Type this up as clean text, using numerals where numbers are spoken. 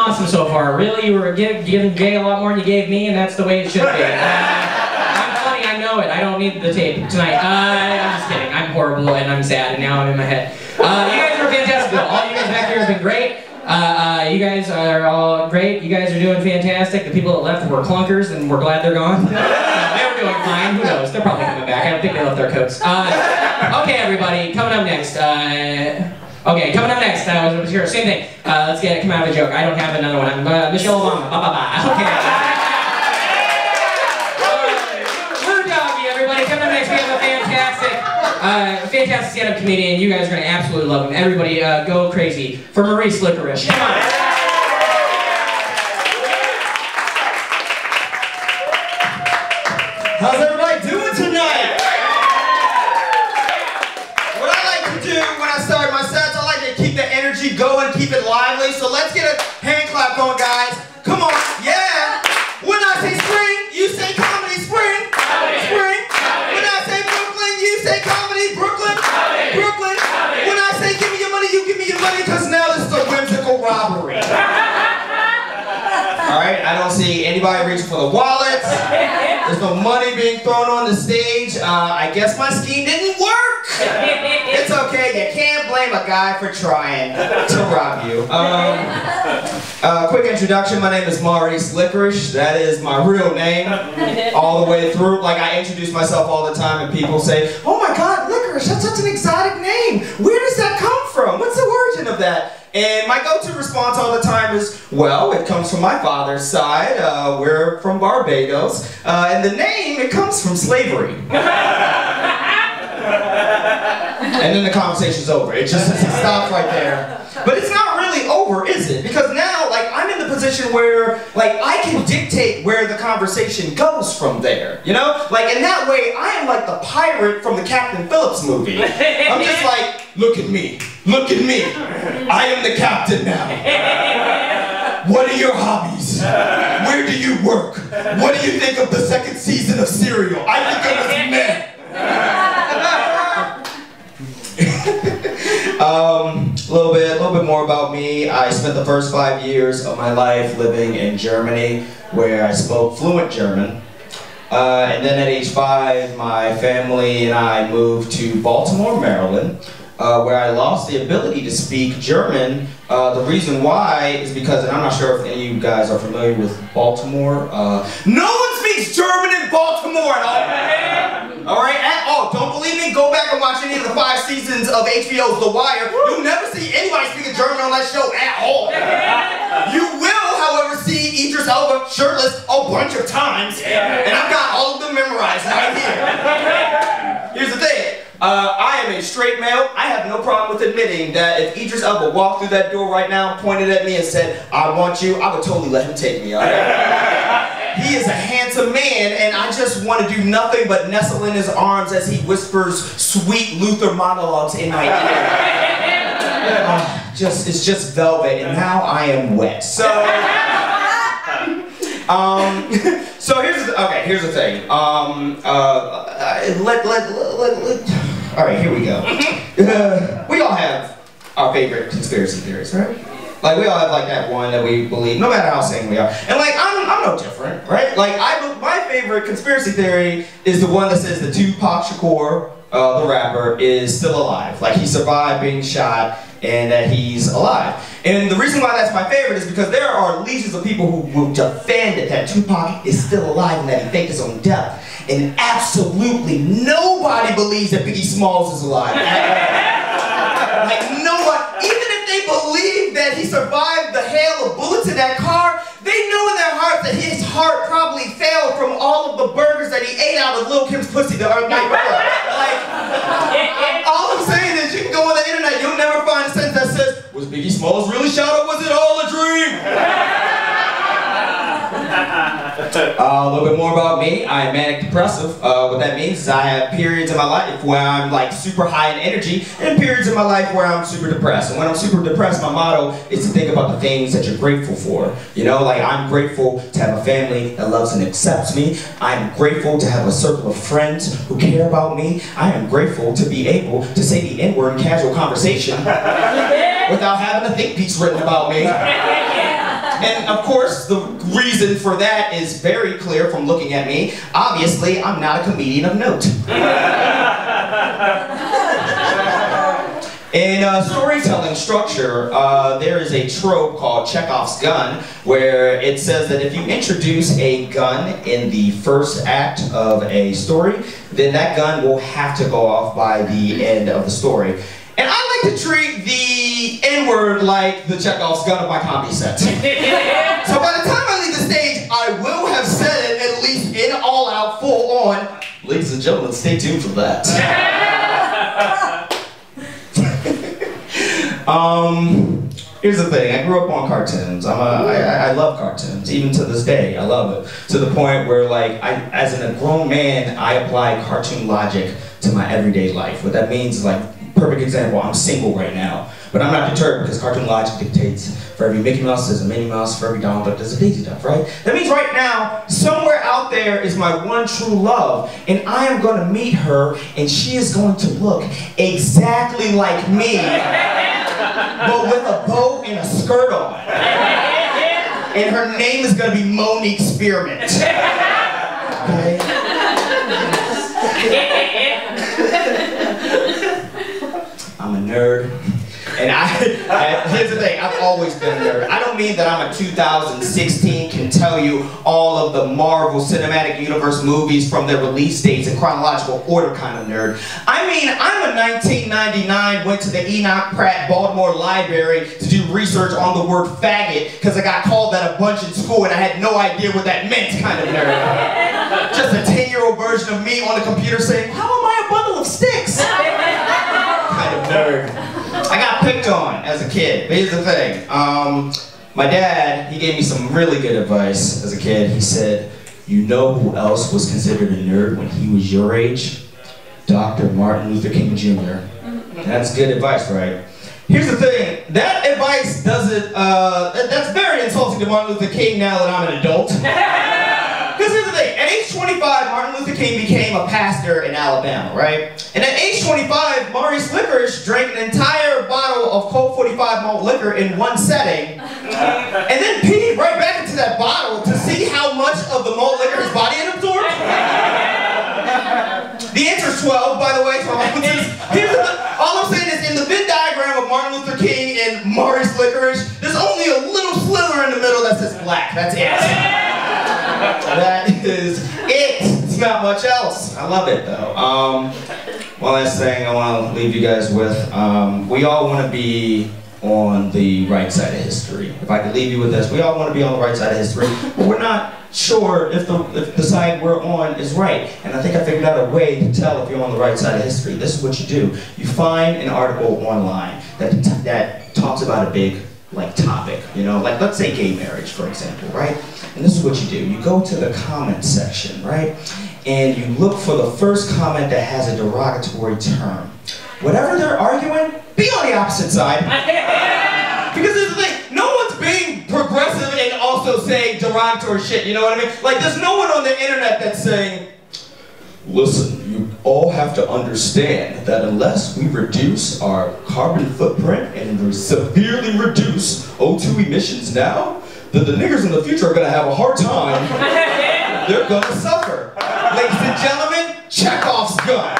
awesome so far. Really, you were giving Jay a lot more than you gave me, and that's the way it should be. I'm funny, I know it. I don't need the tape tonight. I'm just kidding. I'm horrible, and I'm sad, and now I'm in my head. You guys are fantastic. All you guys back here have been great. You guys are all great. You guys are doing fantastic. The people that left were clunkers, and we're glad they're gone. They were doing fine. Who knows? They're probably coming back. I don't think they left their coats. Okay, everybody. Coming up next. Okay, coming up next. Same thing. Let's come out of a joke. I don't have another one. I'm Michelle Obama. Bye bye bye. Okay. Blue Doggy, everybody. Coming up next, we have a fantastic stand-up comedian. You guys are gonna absolutely love him. Everybody, go crazy for Maurice Licorish. Come on. How's everybody doing tonight? What I like to do when I start my sets, I like to keep the energy going, keep it lively. So let's get a hand clap going, guys. Come on, yeah. When I say spring, you say comedy. Spring, spring. When I say Brooklyn, you say comedy. Brooklyn, Brooklyn. When I say give me your money, you give me your money, because now this is a whimsical robbery. All right, I don't see anybody reaching for the wallets. There's no money being thrown on the stage. I guess my scheme didn't work. It's okay, you can't blame a guy for trying to rob you. Quick introduction, my name is Maurice Licorish. That is my real name all the way through. Like, I introduce myself all the time and people say, oh my God, Licorish, that's such an exotic name. Where does that come from? What's the origin of that? And my go-to response all the time is, well, it comes from my father's side. We're from Barbados. And the name, it comes from slavery. And then the conversation's over. It stops right there. But it's not really over, is it? Because now, like, I'm in the position where, like, I can dictate where the conversation goes from there. You know? Like, in that way, I am like the pirate from the Captain Phillips movie. I'm just like, look at me. Look at me. I am the captain now. What are your hobbies? Where do you work? What do you think of the second season of Serial? I think it was meh. A little bit more about me. I spent the first 5 years of my life living in Germany, where I spoke fluent German. And then at age 5, my family and I moved to Baltimore, Maryland, where I lost the ability to speak German. The reason why is because, and I'm not sure if any of you guys are familiar with Baltimore. No one speaks German in Baltimore at all. All right, at all. Don't believe me? Go back and watch any of the 5 seasons of HBO's The Wire. You'll never see anybody speaking German on that show at all. You will, however, see Idris Elba shirtless a bunch of times, and I've got all of them memorized right here. Here's the thing. I am a straight male. I have no problem with admitting that if Idris Elba walked through that door right now, pointed at me and said, I want you, I would totally let him take me, all right? He is a handsome man, and I just want to do nothing but nestle in his arms as he whispers sweet Luther monologues in my ear. It's just velvet, and now I am wet. So, so here's the thing. All right, here we go. We all have our favorite conspiracy theories, right? Like, we all have, like, that one that we believe, no matter how sane we are. And, like, I'm no different, right? Like, my favorite conspiracy theory is the one that says that Tupac Shakur, the rapper, is still alive. Like, he survived being shot, and that he's alive. And the reason why that's my favorite is because there are legions of people who will defend it, that Tupac is still alive and that he faked his own death. And absolutely nobody believes that Biggie Smalls is alive. Like, nobody, even if they believe that he survived the hail of bullets in that car, they know in their heart that his heart probably failed from all of the burgers that he ate out of Lil' Kim's pussy the night before. Like, all I'm saying is you can go on the internet, you'll never find a sentence that says, was Biggie Smalls really shot or was it all a dream? A little bit more about me. I'm manic depressive. What that means is I have periods in my life where I'm like super high in energy and periods in my life where I'm super depressed. And when I'm super depressed, my motto is to think about the things that you're grateful for. You know, like I'm grateful to have a family that loves and accepts me. I'm grateful to have a circle of friends who care about me. I am grateful to be able to say the N-word in casual conversation without having a think piece written about me. And of course, the reason for that is very clear from looking at me. Obviously, I'm not a comedian of note. In storytelling structure, there is a trope called Chekhov's gun, where it says that if you introduce a gun in the first act of a story, then that gun will have to go off by the end of the story. And I like to treat the N-word like the Chekhov's gun of my comedy set. So by the time I leave the stage, I will have said it at least in all out, full on. Ladies and gentlemen, stay tuned for that. Here's the thing, I grew up on cartoons. I love cartoons, even to this day, I love it. To the point where, like, as a grown man, I apply cartoon logic to my everyday life. What that means is, like, perfect example, I'm single right now. But I'm not deterred because cartoon logic dictates for every Mickey Mouse there's a Minnie Mouse, for every Donald Duck there's a Daisy Duck, right? That means right now, somewhere out there is my one true love, and I am going to meet her, and she is going to look exactly like me, but with a bow and a skirt on. And her name is going to be Monique Spearmint. Okay? I'm a nerd. And here's the thing, I've always been a nerd. I don't mean that I'm a 2016 can tell you all of the Marvel Cinematic Universe movies from their release dates in chronological order kind of nerd. I mean, I'm a 1999 went to the Enoch Pratt Baltimore Library to do research on the word faggot because I got called that a bunch in school and I had no idea what that meant kind of nerd. Just a 10-year-old version of me on the computer saying, how am I a bundle of sticks? Kind of nerd. I got picked on as a kid, but here's the thing. My dad, he gave me some really good advice as a kid. He said, you know who else was considered a nerd when he was your age? Dr. Martin Luther King Jr. That's good advice, right? Here's the thing, that advice doesn't, that's very insulting to Martin Luther King now that I'm an adult. Because here's the thing, at age 25, Martin Luther King became a pastor in Alabama, right? And at age 25, Maurice Licorish drank an entire bottle of Colt 45 malt liquor in one setting, and then peed right back into that bottle to see how much of the malt liquor his body had absorbed. The answer is 12, by the way. So all I'm saying is, in the Venn diagram of Martin Luther King and Maurice Licorish, there's only a little sliver in the middle that says black. That's it. That is it. It's not much else. I love it though. One last thing I want to leave you guys with. We all want to be on the right side of history. If I could leave you with this, we all want to be on the right side of history, but we're not sure if the side we're on is right. And I think I figured out a way to tell if you're on the right side of history. This is what you do. You find an article online that talks about a big topic, you know, like let's say gay marriage, for example, right? And this is what you do. You go to the comment section, right? And you look for the first comment that has a derogatory term. Whatever they're arguing, be on the opposite side. Because here's the thing, no one's being progressive and also saying derogatory shit, you know what I mean? Like, there's no one on the internet that's saying, listen, you all have to understand that unless we reduce our carbon footprint and severely reduce O2 emissions now, that the niggers in the future are going to have a hard time. They're going to suffer. Ladies and gentlemen, Chekhov's gun.